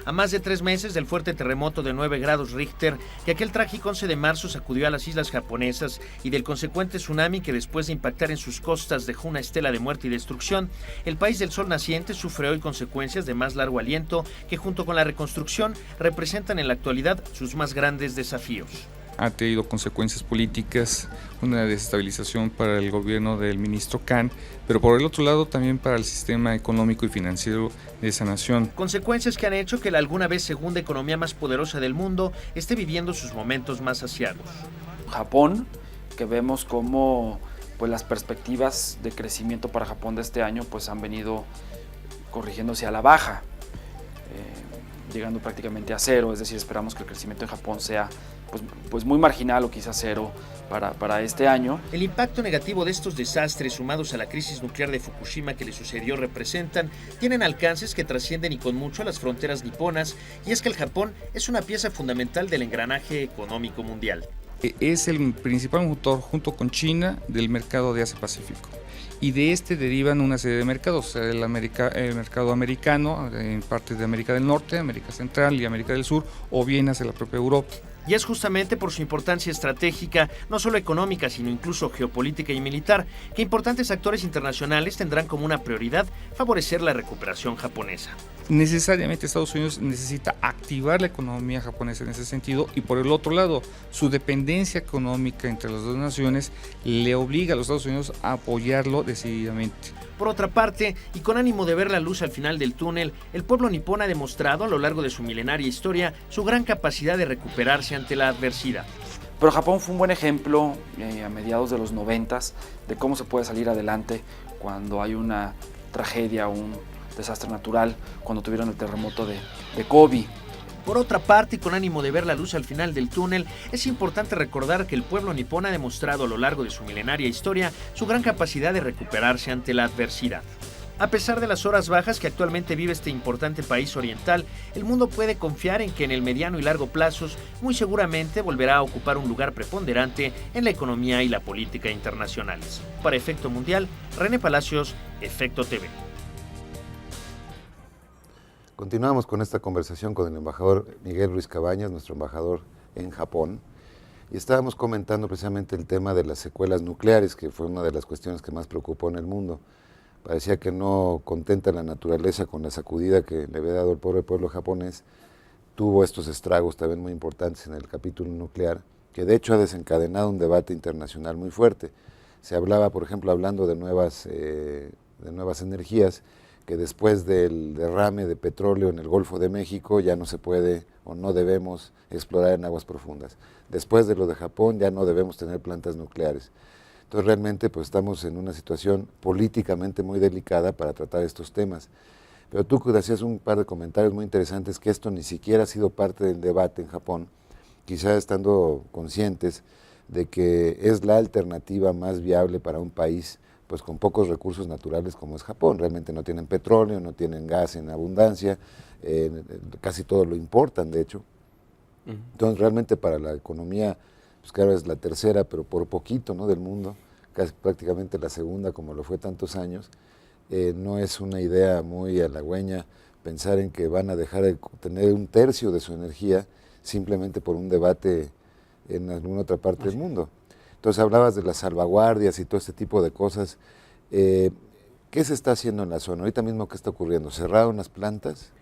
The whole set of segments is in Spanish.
A más de 3 meses del fuerte terremoto de 9 grados Richter que aquel trágico 11 de marzo sacudió a las islas japonesas y del consecuente tsunami que después de impactar en sus costas dejó una estela de muerte y destrucción, el país del sol naciente sufre hoy consecuencias de más largo aliento que junto con la reconstrucción representan en la actualidad sus más grandes desafíos. Ha tenido consecuencias políticas, una desestabilización para el gobierno del ministro Kan, pero por el otro lado también para el sistema económico y financiero de esa nación. Consecuencias que han hecho que la alguna vez segunda economía más poderosa del mundo esté viviendo sus momentos más asiagos. Japón, que vemos como pues, las perspectivas de crecimiento para Japón de este año pues, han venido corrigiéndose a la baja, llegando prácticamente a cero, es decir, esperamos que el crecimiento en Japón sea pues muy marginal o quizás cero para este año. El impacto negativo de estos desastres sumados a la crisis nuclear de Fukushima que le sucedió tienen alcances que trascienden y con mucho a las fronteras niponas, y es que el Japón es una pieza fundamental del engranaje económico mundial. Es el principal motor junto con China del mercado de Asia-Pacífico. Y de este derivan una serie de mercados, el mercado americano, en partes de América del Norte, América Central y América del Sur, o bien hacia la propia Europa. Y es justamente por su importancia estratégica, no solo económica, sino incluso geopolítica y militar, que importantes actores internacionales tendrán como una prioridad favorecer la recuperación japonesa. Necesariamente Estados Unidos necesita activar la economía japonesa en ese sentido, y por el otro lado, su dependencia económica entre las dos naciones le obliga a los Estados Unidos a apoyarlo decididamente. Por otra parte, y con ánimo de ver la luz al final del túnel, el pueblo nipón ha demostrado a lo largo de su milenaria historia su gran capacidad de recuperarse ante la adversidad. Pero Japón fue un buen ejemplo a mediados de los 90s de cómo se puede salir adelante cuando hay una tragedia o un desastre natural, cuando tuvieron el terremoto de Kobe. Por otra parte, y con ánimo de ver la luz al final del túnel, es importante recordar que el pueblo nipón ha demostrado a lo largo de su milenaria historia su gran capacidad de recuperarse ante la adversidad. A pesar de las horas bajas que actualmente vive este importante país oriental, el mundo puede confiar en que en el mediano y largo plazos muy seguramente volverá a ocupar un lugar preponderante en la economía y la política internacionales. Para Efecto Mundial, René Palacios, Efecto TV. Continuamos con esta conversación con el embajador Miguel Ruiz Cabañas, nuestro embajador en Japón, y estábamos comentando precisamente el tema de las secuelas nucleares, que fue una de las cuestiones que más preocupó en el mundo. Parecía que no contenta la naturaleza con la sacudida que le había dado el pobre pueblo japonés, tuvo estos estragos también muy importantes en el capítulo nuclear, que de hecho ha desencadenado un debate internacional muy fuerte. Se hablaba, por ejemplo, hablando de nuevas energías, que después del derrame de petróleo en el Golfo de México ya no se puede o no debemos explorar en aguas profundas. Después de lo de Japón ya no debemos tener plantas nucleares. Entonces realmente pues estamos en una situación políticamente muy delicada para tratar estos temas. Pero tú hacías un par de comentarios muy interesantes que esto ni siquiera ha sido parte del debate en Japón, quizá estando conscientes de que es la alternativa más viable para un país pues con pocos recursos naturales como es Japón. Realmente no tienen petróleo, no tienen gas en abundancia, casi todo lo importan de hecho. Entonces realmente para la economía, pues claro es la tercera, pero por poquito, ¿no?, del mundo, casi prácticamente la segunda como lo fue tantos años, no es una idea muy halagüeña pensar en que van a dejar de tener un tercio de su energía simplemente por un debate en alguna otra parte del mundo. Entonces hablabas de las salvaguardias y todo este tipo de cosas. ¿Qué se está haciendo en la zona? Ahorita mismo, ¿qué está ocurriendo? ¿Cerraron las plantas?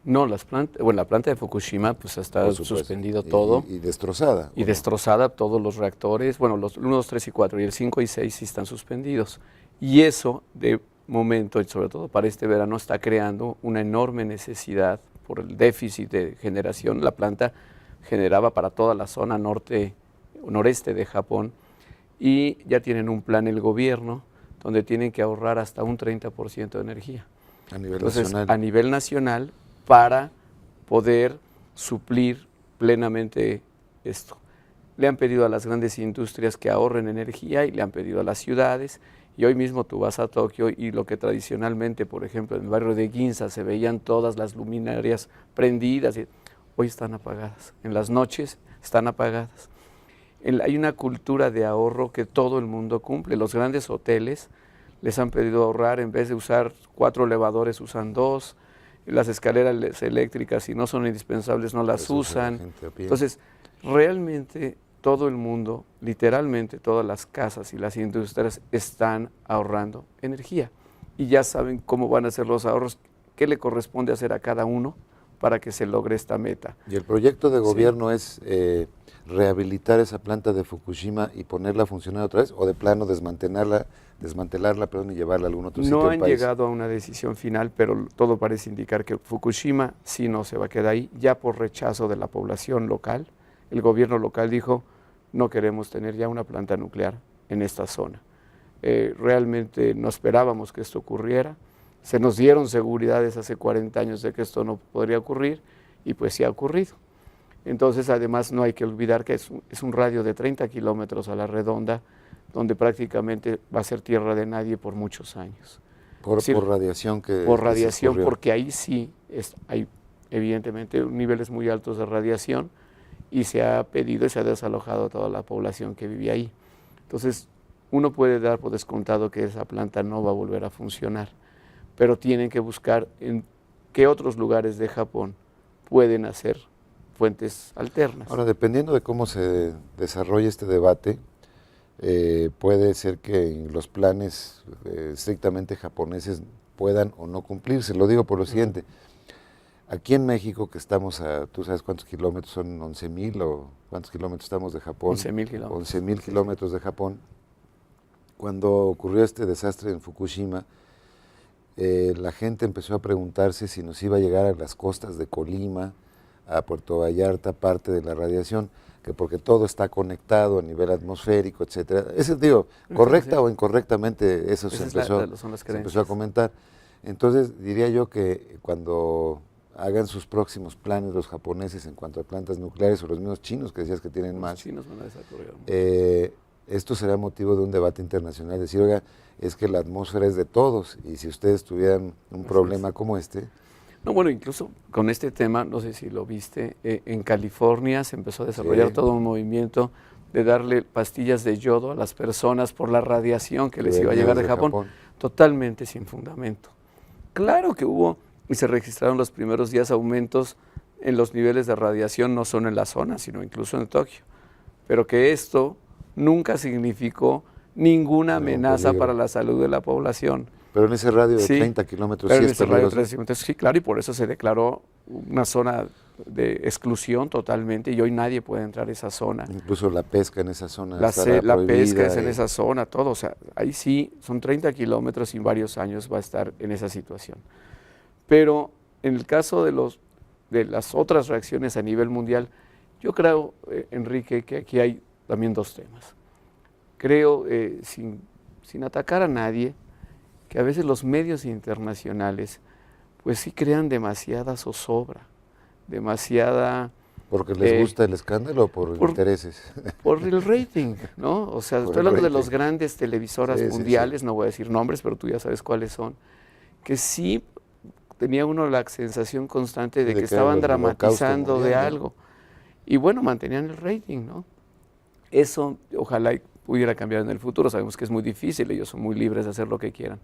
No, la planta de Fukushima pues está suspendido todo. Y destrozada. Y destrozada todos los reactores, bueno, los 1, 2, 3 y 4, y el 5 y 6 sí están suspendidos. Y eso, de momento, y sobre todo para este verano, está creando una enorme necesidad por el déficit de generación. La planta generaba para toda la zona noreste de Japón, y ya tienen un plan el gobierno donde tienen que ahorrar hasta un 30% de energía. A nivel nacional. A nivel nacional, para poder suplir plenamente esto. Le han pedido a las grandes industrias que ahorren energía y le han pedido a las ciudades, y hoy mismo tú vas a Tokio y lo que tradicionalmente, por ejemplo, en el barrio de Ginza se veían todas las luminarias prendidas, hoy están apagadas, en las noches están apagadas. Hay una cultura de ahorro que todo el mundo cumple. Los grandes hoteles les han pedido ahorrar, en vez de usar 4 elevadores usan 2, las escaleras eléctricas, si no son indispensables, no las usan. Entonces, realmente todo el mundo, literalmente todas las casas y las industrias están ahorrando energía y ya saben cómo van a ser los ahorros, qué le corresponde hacer a cada uno para que se logre esta meta. ¿Y el proyecto de gobierno es rehabilitar esa planta de Fukushima y ponerla a funcionar otra vez, o de plano desmantelarla, y llevarla a algún otro sitio No del han país? llegado a una decisión final, pero todo parece indicar que Fukushima sí no se va a quedar ahí, ya por rechazo de la población local. El gobierno local dijo, no queremos tener ya una planta nuclear en esta zona. Realmente no esperábamos que esto ocurriera. Se nos dieron seguridades hace 40 años de que esto no podría ocurrir y pues sí ha ocurrido. Entonces, además, no hay que olvidar que es un radio de 30 kilómetros a la redonda, donde prácticamente va a ser tierra de nadie por muchos años. Por radiación que Por se radiación, escurrió. porque ahí sí hay evidentemente niveles muy altos de radiación y se ha pedido y se ha desalojado a toda la población que vivía ahí. Entonces, uno puede dar por descontado que esa planta no va a volver a funcionar, pero tienen que buscar en qué otros lugares de Japón pueden hacer fuentes alternas. Ahora, dependiendo de cómo se desarrolle este debate, puede ser que los planes estrictamente japoneses puedan o no cumplirse. Lo digo por lo siguiente. Aquí en México, que estamos ¿tú sabes cuántos kilómetros son? 11,000 o cuántos kilómetros estamos de Japón? 11,000 kilómetros. 11,000 kilómetros de Japón. Cuando ocurrió este desastre en Fukushima, la gente empezó a preguntarse si nos iba a llegar a las costas de Colima, a Puerto Vallarta, parte de la radiación, que porque todo está conectado a nivel atmosférico, etcétera. Correcta o incorrectamente, eso se empezó a comentar. Entonces, diría yo que cuando hagan sus próximos planes los japoneses en cuanto a plantas nucleares, o los mismos chinos que decías que tienen más, los chinos van a desarrollar esto será motivo de un debate internacional, decir, oiga, es que la atmósfera es de todos, y si ustedes tuvieran un problema como este... No, bueno, incluso con este tema, no sé si lo viste, en California se empezó a desarrollar todo un movimiento de darle pastillas de yodo a las personas por la radiación que les iba a llegar de Japón, totalmente sin fundamento. Claro que hubo y se registraron los primeros días aumentos en los niveles de radiación, no solo en la zona, sino incluso en Tokio, pero que esto nunca significó ninguna amenaza para la salud de la población. Pero en ese radio de 30 kilómetros sí es peligroso. Sí, claro, y por eso se declaró una zona de exclusión totalmente, y hoy nadie puede entrar a esa zona. Incluso la pesca en esa zona la pesca es en esa zona, todo. O sea, ahí sí, son 30 kilómetros y en varios años va a estar en esa situación. Pero en el caso de las otras reacciones a nivel mundial, yo creo, Enrique, que aquí hay también dos temas. Creo, sin atacar a nadie, que a veces los medios internacionales pues sí crean demasiada zozobra, demasiada... ¿Porque les gusta el escándalo o por intereses? Por el rating, ¿no? O sea, estoy hablando de los grandes televisoras mundiales, no voy a decir nombres, pero tú ya sabes cuáles son, que sí tenía uno la sensación constante de que estaban dramatizando de algo. Y bueno, mantenían el rating, ¿no? Eso ojalá pudiera cambiar en el futuro, sabemos que es muy difícil, ellos son muy libres de hacer lo que quieran,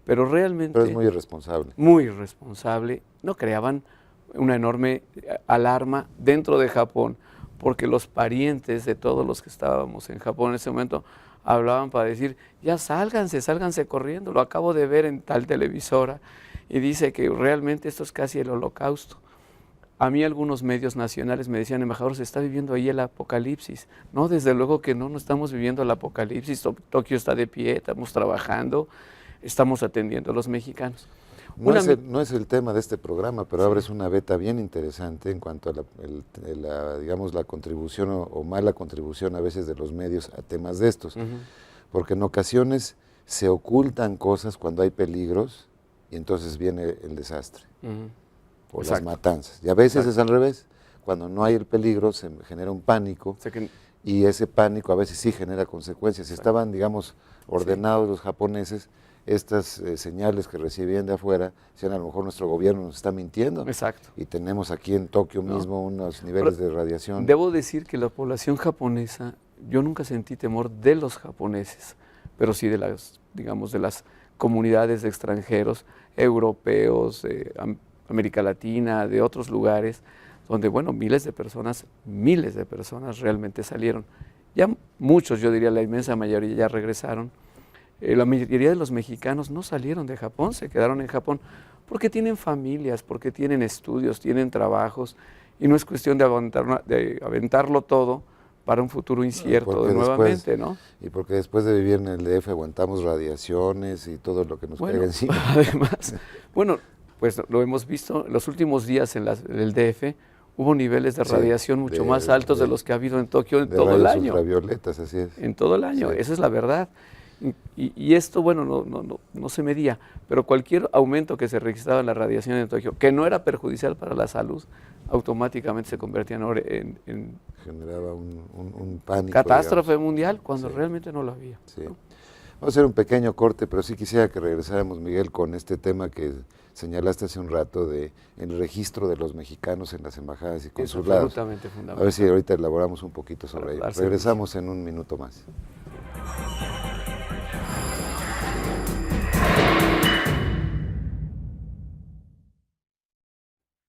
pero realmente... Pero es muy irresponsable. Muy irresponsable, no creaban una enorme alarma dentro de Japón, porque los parientes de todos los que estábamos en Japón en ese momento hablaban para decir, ya sálganse corriendo, lo acabo de ver en tal televisora, y dice que realmente esto es casi el holocausto. A mí algunos medios nacionales me decían, embajador, se está viviendo ahí el apocalipsis. No, desde luego que no estamos viviendo el apocalipsis. Tokio está de pie, estamos trabajando, estamos atendiendo a los mexicanos. No es el tema de este programa, pero abres una veta bien interesante en cuanto a digamos, la contribución o mala contribución a veces de los medios a temas de estos. Porque en ocasiones se ocultan cosas cuando hay peligros y entonces viene el desastre. Por las matanzas. Y a veces es al revés. Cuando no hay el peligro se genera un pánico y ese pánico a veces sí genera consecuencias. Si estaban, digamos, ordenados los japoneses, estas señales que recibían de afuera, decían, a lo mejor nuestro gobierno nos está mintiendo. Exacto. Y tenemos aquí en Tokio mismo unos niveles de radiación. Debo decir que la población japonesa, yo nunca sentí temor de los japoneses, pero sí de las, digamos, de las comunidades de extranjeros, europeos, América Latina, de otros lugares, donde, bueno, miles de personas realmente salieron. Ya muchos, yo diría la inmensa mayoría, ya regresaron. La mayoría de los mexicanos no salieron de Japón, se quedaron en Japón porque tienen familias, porque tienen estudios, tienen trabajos, y no es cuestión de aventarlo todo para un futuro incierto Porque nuevamente, después, ¿no? Y porque después de vivir en el DF aguantamos radiaciones y todo lo que nos caiga encima. Además, bueno, pues lo hemos visto en los últimos días en el DF, hubo niveles de radiación mucho más altos de los que ha habido en Tokio en todo el año. Ultravioletas, así es. En todo el año, Sí. esa es la verdad. Y esto, bueno, no se medía, pero cualquier aumento que se registraba en la radiación en Tokio, que no era perjudicial para la salud, automáticamente se convertía en Generaba un pánico. catástrofe digamos. mundial, cuando Sí. realmente no lo había. Sí. ¿no? Vamos a hacer un pequeño corte, pero sí quisiera que regresáramos, Miguel, con este tema que señalaste hace un rato de el registro de los mexicanos en las embajadas y Es consulados. absolutamente A fundamental. ver si ahorita elaboramos un poquito sobre Para ello. dar Regresamos en un minuto más.